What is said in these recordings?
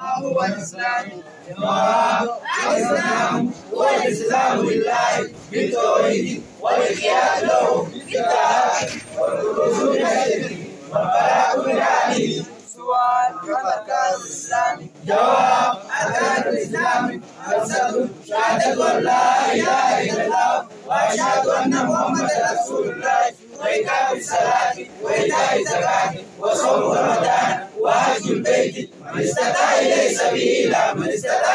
هو الإسلام. جواب: الإسلام هو الاستسلام لله بالتوحيد والانقياد له بالطاعة والخلوص من الشرك والبراءة من أهله. سؤال: كم أركان الإسلام؟ جواب: أركان الإسلام 5: شهادة أن لا إله إلا الله وأشهد أن محمدا رسول الله وإقام الصلاة وإيتاء الزكاة وصوم رمضان وحج البيت من استطاع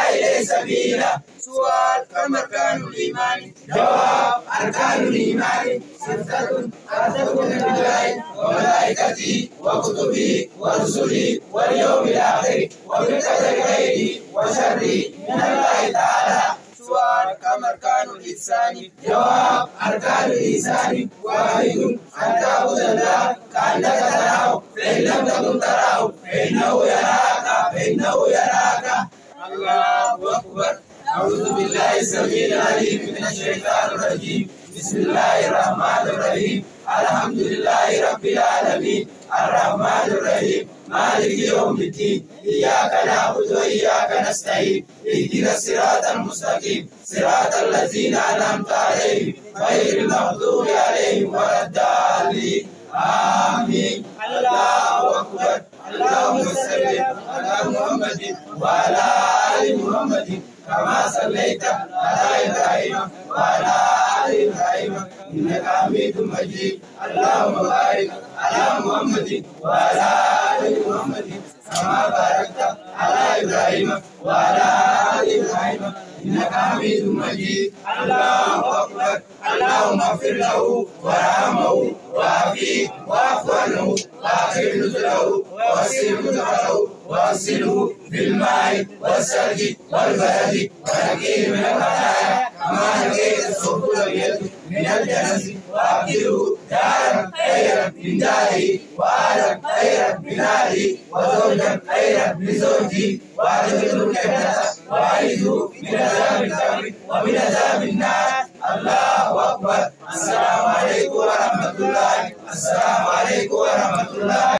إليه سبيلا. سؤال: كم أركان الإيمان؟ جواب: أركان الإيمان 6: أن تؤمن بالله وملائكته وكتبه ورسله واليوم الآخر وبالقدر خيره وشره من الله تعالى. سؤال: كم أركان الإحسان؟ جواب: أركان الإحسان 1: أن تعبد الله كأنك تراه فإن لم تكن تراه فإنه يراك. الله أكبر. أعوذ بالله السميع العليم من الشيطان الرجيم. بسم الله الرحمن الرحيم. الحمد لله رب العالمين الرحمن الرحيم مالك يوم الدين. إياك نعبد وإياك نستعين. اهدنا الصراط المستقيم صراط الذين أنعمت عليهم غير المغضوب عليهم ولا الضالين. آمين. الله أكبر. اللهم صل على محمد وعلى آل محمد كما صليت على إبراهيم وعلى آل إبراهيم إنك حميد مجيد. اللهم بارك على محمد وعلى آل محمد كما باركت على إبراهيم وعلى آل إبراهيم إنك حميد مجيد. الله أكبر. اللهم اغفر له وارحمه وعافيه واعف عنه واكرم نزله ووسع مدخله واغسله بالماء والثلج والبرد ونقيه من الخطايا كما نقيت الثوب الابيض من الدنس وابدله دارا خيرا من داره واهلا خيرا من اهله وزوجا خيرا من زوجه وادخله الجنه واعيذه من عذاب القبر ومن عذاب النار. الله اكبر. السلام عليكم ورحمه الله. السلام عليكم ورحمه الله.